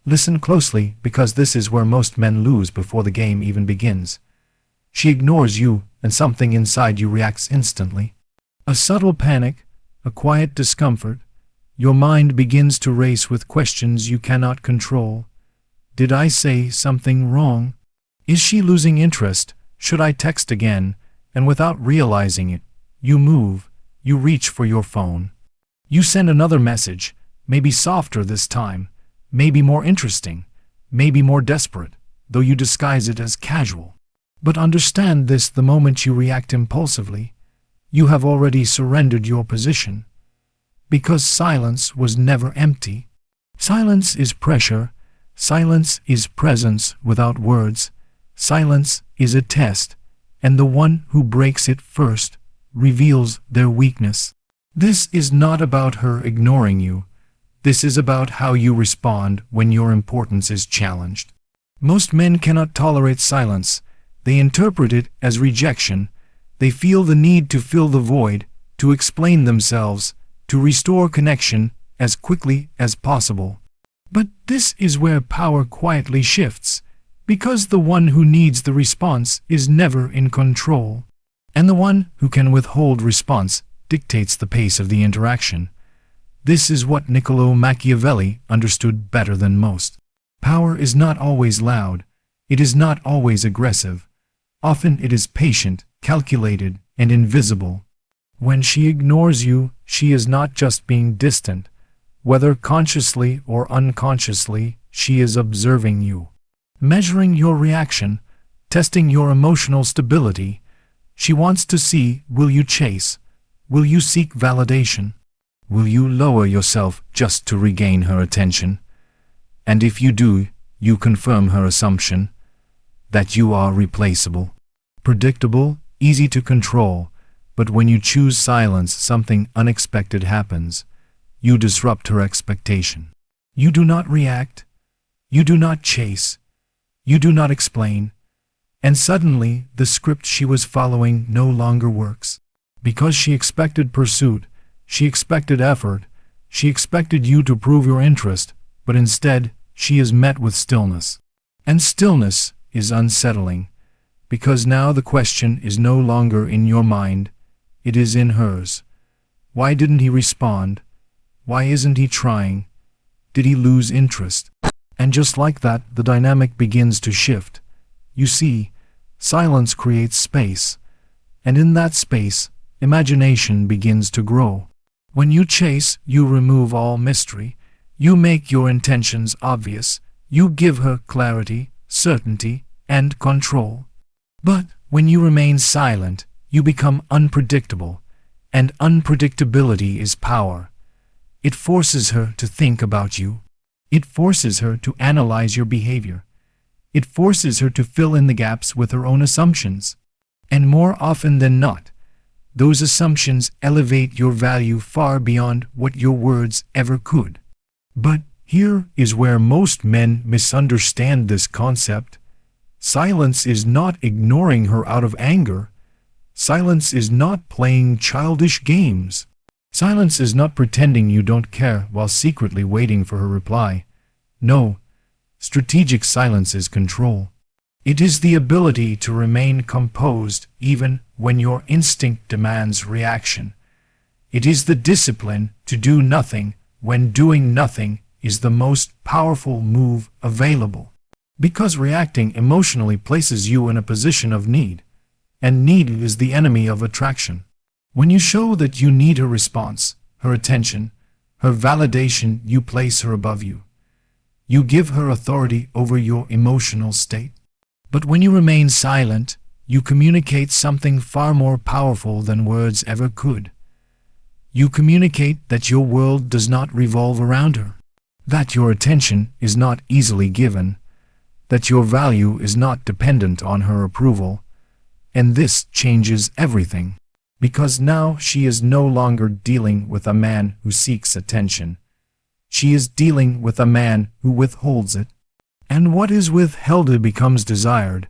Listen closely, because this is where most men lose before the game even begins. She ignores you, and something inside you reacts instantly. A subtle panic, a quiet discomfort. Your mind begins to race with questions you cannot control. Did I say something wrong? Is she losing interest? Should I text again? And without realizing it, you move, you reach for your phone. You send another message, maybe softer this time, maybe more interesting, maybe more desperate, though you disguise it as casual. But understand this: the moment you react impulsively, you have already surrendered your position. Because silence was never empty. Silence is pressure. Silence is presence without words. Silence is a test, and the one who breaks it first reveals their weakness. This is not about her ignoring you. This is about how you respond when your importance is challenged. Most men cannot tolerate silence. They interpret it as rejection. They feel the need to fill the void, to explain themselves, to restore connection as quickly as possible. But this is where power quietly shifts, because the one who needs the response is never in control. And the one who can withhold response dictates the pace of the interaction. This is what Niccolo Machiavelli understood better than most. Power is not always loud. It is not always aggressive. Often it is patient, calculated, and invisible. When she ignores you, she is not just being distant. Whether consciously or unconsciously, she is observing you, measuring your reaction, testing your emotional stability. She wants to see: will you chase? Will you seek validation? Will you lower yourself just to regain her attention? And if you do, you confirm her assumption that you are replaceable, predictable, easy to control. But when you choose silence, something unexpected happens. You disrupt her expectation. You do not react. You do not chase. You do not explain. And suddenly, the script she was following no longer works. Because she expected pursuit, she expected effort, she expected you to prove your interest, but instead, she is met with stillness. And stillness is unsettling, because now the question is no longer in your mind, it is in hers. Why didn't he respond? Why isn't he trying? Did he lose interest? And just like that, the dynamic begins to shift. You see, silence creates space, and in that space, imagination begins to grow. When you chase, you remove all mystery. You make your intentions obvious. You give her clarity, certainty, and control. But when you remain silent, you become unpredictable, and unpredictability is power. It forces her to think about you. It forces her to analyze your behavior. It forces her to fill in the gaps with her own assumptions. And more often than not, those assumptions elevate your value far beyond what your words ever could. But here is where most men misunderstand this concept. Silence is not ignoring her out of anger. Silence is not playing childish games. Silence is not pretending you don't care while secretly waiting for her reply. No, strategic silence is control. It is the ability to remain composed even when your instinct demands reaction. It is the discipline to do nothing when doing nothing is the most powerful move available. Because reacting emotionally places you in a position of need, and need is the enemy of attraction. When you show that you need her response, her attention, her validation, you place her above you. You give her authority over your emotional state. But when you remain silent, you communicate something far more powerful than words ever could. You communicate that your world does not revolve around her, that your attention is not easily given, that your value is not dependent on her approval. And this changes everything, because now she is no longer dealing with a man who seeks attention. She is dealing with a man who withholds it. And what is withheld becomes desired.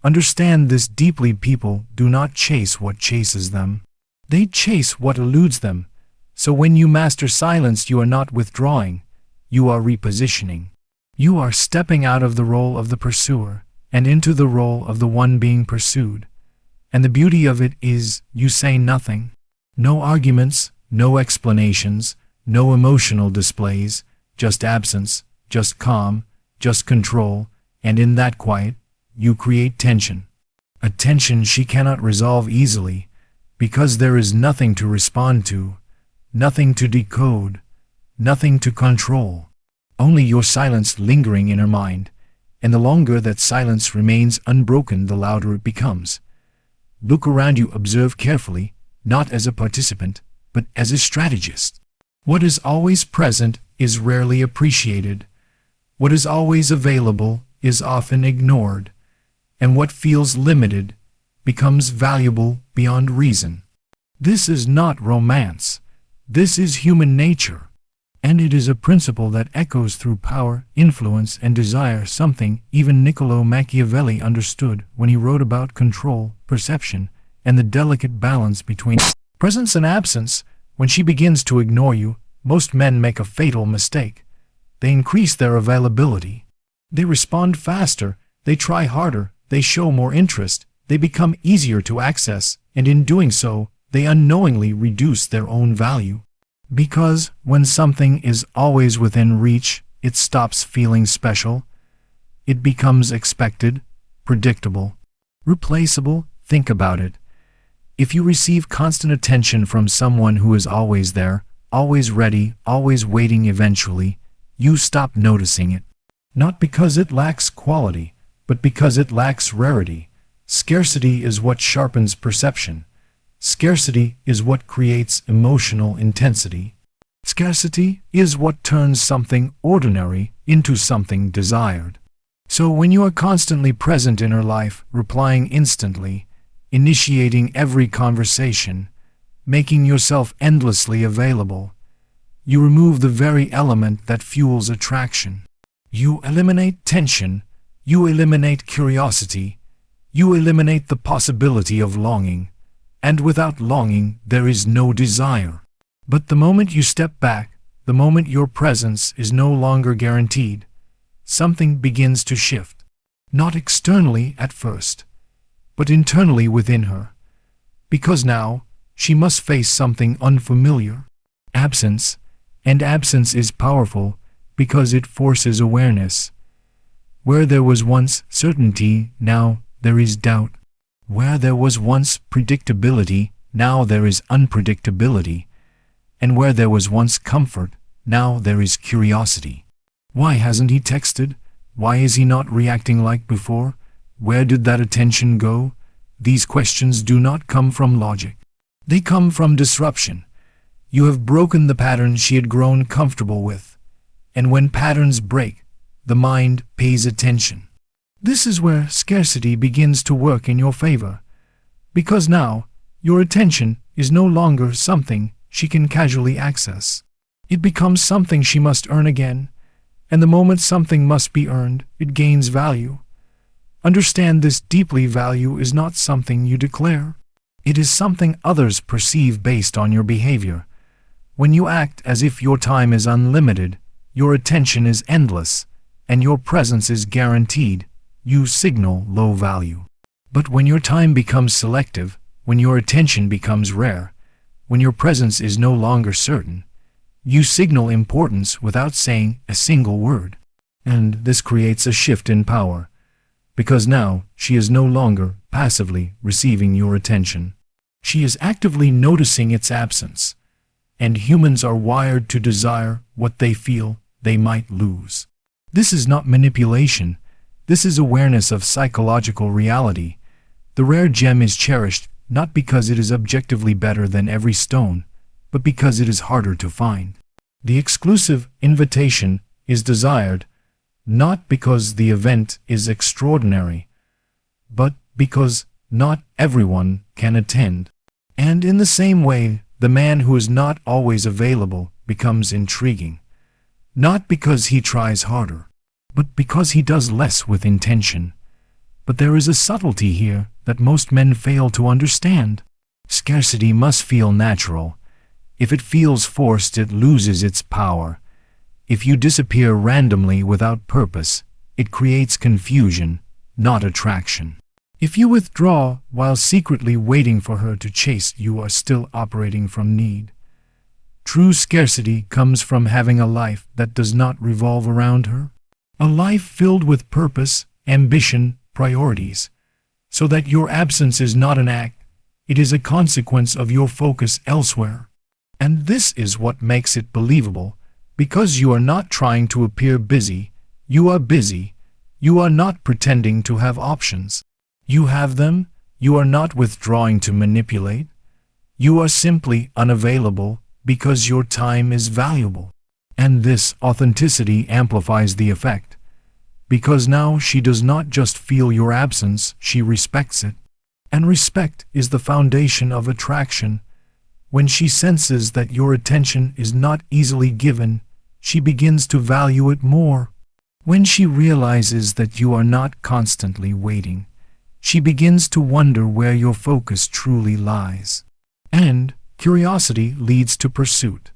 Understand this deeply. People do not chase what chases them. They chase what eludes them. So when you master silence, you are not withdrawing. You are repositioning. You are stepping out of the role of the pursuer and into the role of the one being pursued. And the beauty of it is you say nothing. No arguments, no explanations, no emotional displays, just absence, just calm, just control, and in that quiet, you create tension. A tension she cannot resolve easily, because there is nothing to respond to, nothing to decode, nothing to control. Only your silence lingering in her mind, and the longer that silence remains unbroken, the louder it becomes. Look around you, observe carefully, not as a participant, but as a strategist. What is always present is rarely appreciated. What is always available is often ignored. And what feels limited becomes valuable beyond reason. This is not romance. This is human nature. And it is a principle that echoes through power, influence, and desire, something even Niccolo Machiavelli understood when he wrote about control, perception, and the delicate balance between presence and absence. When she begins to ignore you, most men make a fatal mistake. They increase their availability. They respond faster, they try harder, they show more interest, they become easier to access, and in doing so, they unknowingly reduce their own value. Because when something is always within reach, it stops feeling special. It becomes expected, predictable, replaceable. Think about it. If you receive constant attention from someone who is always there, always ready, always waiting, eventually, you stop noticing it. Not because it lacks quality, but because it lacks rarity. Scarcity is what sharpens perception. Scarcity is what creates emotional intensity. Scarcity is what turns something ordinary into something desired. So when you are constantly present in her life, replying instantly, initiating every conversation, making yourself endlessly available, you remove the very element that fuels attraction. You eliminate tension, you eliminate curiosity, you eliminate the possibility of longing. And without longing, there is no desire. But the moment you step back, the moment your presence is no longer guaranteed, something begins to shift. Not externally at first, but internally within her. Because now, she must face something unfamiliar. Absence. And absence is powerful because it forces awareness. Where there was once certainty, now there is doubt. Where there was once predictability, now there is unpredictability. And where there was once comfort, now there is curiosity. Why hasn't he texted? Why is he not reacting like before? Where did that attention go? These questions do not come from logic. They come from disruption. You have broken the pattern she had grown comfortable with. And when patterns break, the mind pays attention. This is where scarcity begins to work in your favor. Because now, your attention is no longer something she can casually access. It becomes something she must earn again, and the moment something must be earned, it gains value. Understand this deeply: value is not something you declare. It is something others perceive based on your behavior. When you act as if your time is unlimited, your attention is endless, and your presence is guaranteed, you signal low value. But when your time becomes selective, when your attention becomes rare, when your presence is no longer certain, you signal importance without saying a single word. And this creates a shift in power, because now she is no longer passively receiving your attention. She is actively noticing its absence. And humans are wired to desire what they feel they might lose. This is not manipulation. This is awareness of psychological reality. The rare gem is cherished not because it is objectively better than every stone, but because it is harder to find. The exclusive invitation is desired not because the event is extraordinary, but because not everyone can attend. And in the same way, the man who is not always available becomes intriguing, not because he tries harder, but because he does less with intention. But there is a subtlety here that most men fail to understand. Scarcity must feel natural. If it feels forced, it loses its power. If you disappear randomly without purpose, it creates confusion, not attraction. If you withdraw while secretly waiting for her to chase, you are still operating from need. True scarcity comes from having a life that does not revolve around her. A life filled with purpose, ambition, priorities. So that your absence is not an act, it is a consequence of your focus elsewhere. And this is what makes it believable, because you are not trying to appear busy, you are busy, you are not pretending to have options. You have them, you are not withdrawing to manipulate, you are simply unavailable because your time is valuable. And this authenticity amplifies the effect, because now she does not just feel your absence, she respects it. And respect is the foundation of attraction. When she senses that your attention is not easily given, she begins to value it more. When she realizes that you are not constantly waiting, she begins to wonder where your focus truly lies. And curiosity leads to pursuit.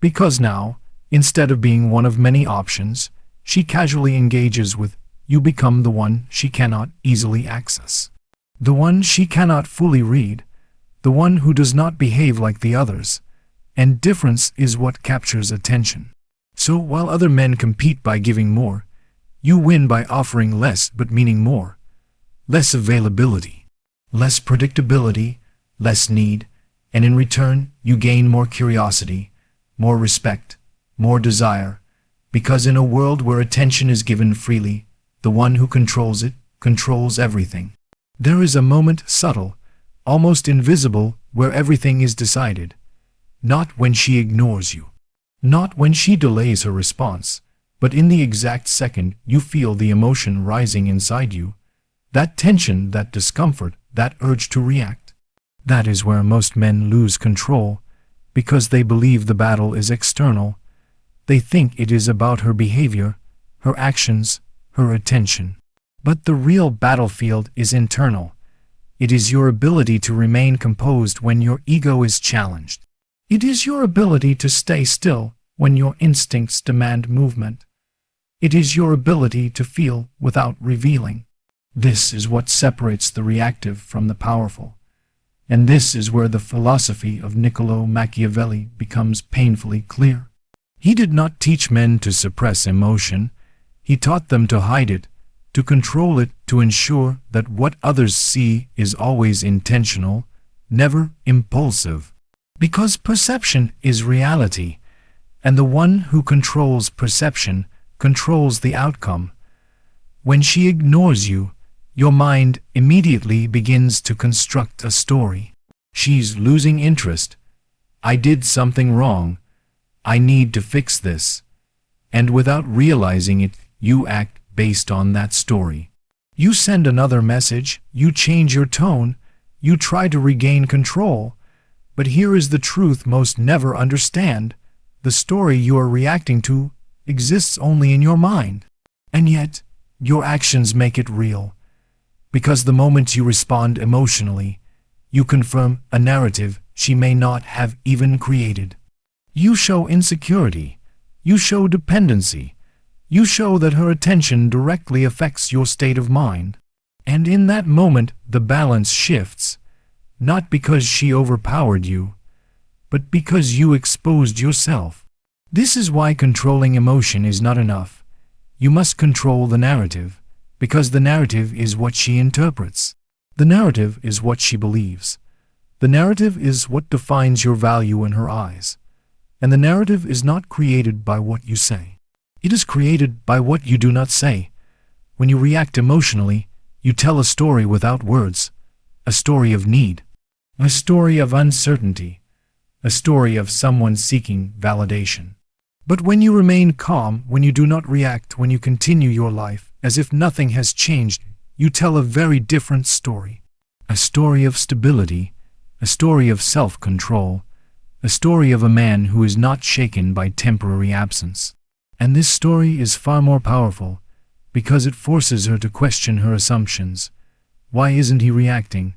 Because now, instead of being one of many options, she casually engages with, you become the one she cannot easily access. The one she cannot fully read, the one who does not behave like the others, and difference is what captures attention. So while other men compete by giving more, you win by offering less but meaning more. Less availability, less predictability, less need, and in return you gain more curiosity, more respect, more desire, because in a world where attention is given freely, the one who controls it controls everything. There is a moment subtle, almost invisible, where everything is decided. Not when she ignores you. Not when she delays her response, but in the exact second you feel the emotion rising inside you. That tension, that discomfort, that urge to react. That is where most men lose control, because they believe the battle is external. They think it is about her behavior, her actions, her attention. But the real battlefield is internal. It is your ability to remain composed when your ego is challenged. It is your ability to stay still when your instincts demand movement. It is your ability to feel without revealing. This is what separates the reactive from the powerful. And this is where the philosophy of Niccolo Machiavelli becomes painfully clear. He did not teach men to suppress emotion. He taught them to hide it, to control it, to ensure that what others see is always intentional, never impulsive. Because perception is reality, and the one who controls perception controls the outcome. When she ignores you, your mind immediately begins to construct a story. She's losing interest. I did something wrong. I need to fix this. And without realizing it, you act based on that story. You send another message, you change your tone, you try to regain control. But here is the truth most never understand. The story you are reacting to exists only in your mind. And yet, your actions make it real. Because the moment you respond emotionally, you confirm a narrative she may not have even created. You show insecurity. You show dependency. You show that her attention directly affects your state of mind. And in that moment, the balance shifts. Not because she overpowered you, but because you exposed yourself. This is why controlling emotion is not enough. You must control the narrative, because the narrative is what she interprets. The narrative is what she believes. The narrative is what defines your value in her eyes. And the narrative is not created by what you say. It is created by what you do not say. When you react emotionally, you tell a story without words, a story of need, a story of uncertainty, a story of someone seeking validation. But when you remain calm, when you do not react, when you continue your life as if nothing has changed, you tell a very different story. A story of stability, a story of self-control, a story of a man who is not shaken by temporary absence. And this story is far more powerful because it forces her to question her assumptions. Why isn't he reacting?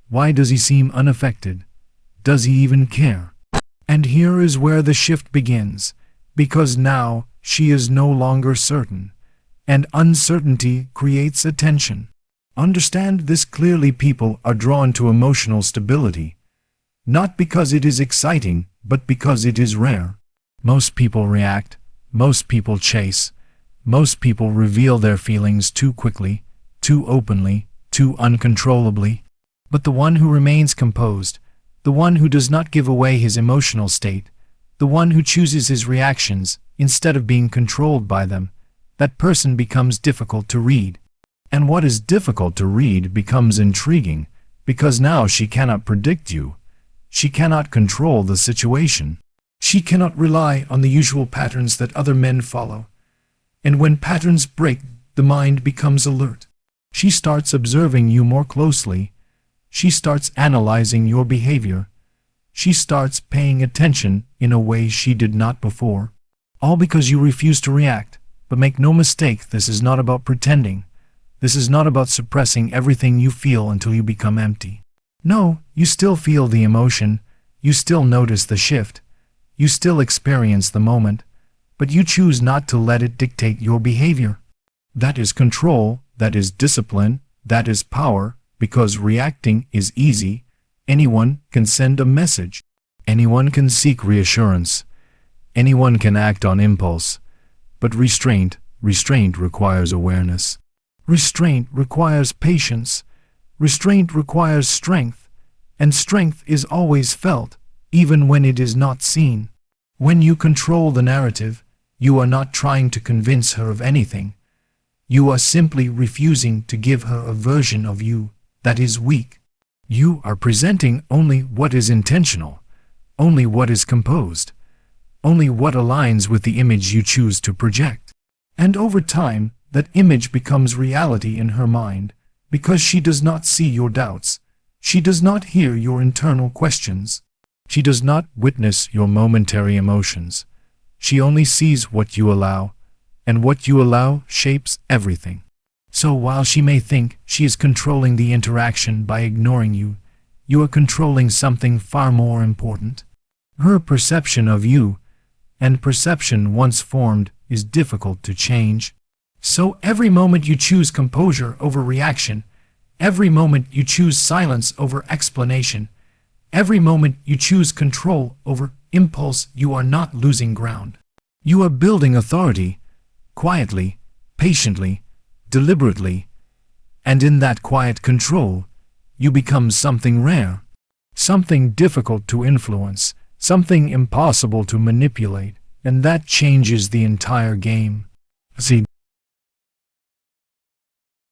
Why does he seem unaffected? Does he even care? And here is where the shift begins. Because now she is no longer certain, and uncertainty creates attention. Understand this clearly. People are drawn to emotional stability, not because it is exciting, but because it is rare. Most people react, most people chase, most people reveal their feelings too quickly, too openly, too uncontrollably. But the one who remains composed, the one who does not give away his emotional state, the one who chooses his reactions instead of being controlled by them, that person becomes difficult to read. And what is difficult to read becomes intriguing, because now she cannot predict you. She cannot control the situation. She cannot rely on the usual patterns that other men follow. And when patterns break, the mind becomes alert. She starts observing you more closely. She starts analyzing your behavior. She starts paying attention in a way she did not before. All because you refuse to react. But make no mistake, this is not about pretending. This is not about suppressing everything you feel until you become empty. No, you still feel the emotion. You still notice the shift. You still experience the moment. But you choose not to let it dictate your behavior. That is control. That is discipline. That is power. Because reacting is easy. Anyone can send a message. Anyone can seek reassurance. Anyone can act on impulse. But restraint requires awareness. Restraint requires patience. Restraint requires strength. And strength is always felt, even when it is not seen. When you control the narrative, you are not trying to convince her of anything. You are simply refusing to give her a version of you that is weak. You are presenting only what is intentional, only what is composed, only what aligns with the image you choose to project. And over time, that image becomes reality in her mind, because she does not see your doubts. She does not hear your internal questions. She does not witness your momentary emotions. She only sees what you allow, and what you allow shapes everything. So while she may think she is controlling the interaction by ignoring you, you are controlling something far more important. Her perception of you, and perception once formed is difficult to change. So every moment you choose composure over reaction, every moment you choose silence over explanation, every moment you choose control over impulse, you are not losing ground. You are building authority, quietly, patiently, deliberately, and in that quiet control, you become something rare, something difficult to influence, something impossible to manipulate, and that changes the entire game. See,